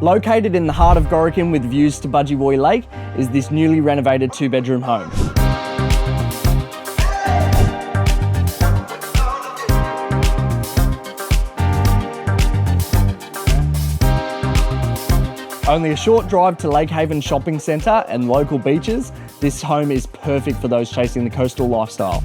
Located in the heart of Gorokan with views to Budgewoi Lake is this newly renovated 2-bedroom home. Only a short drive to Lake Haven Shopping Centre and local beaches, this home is perfect for those chasing the coastal lifestyle.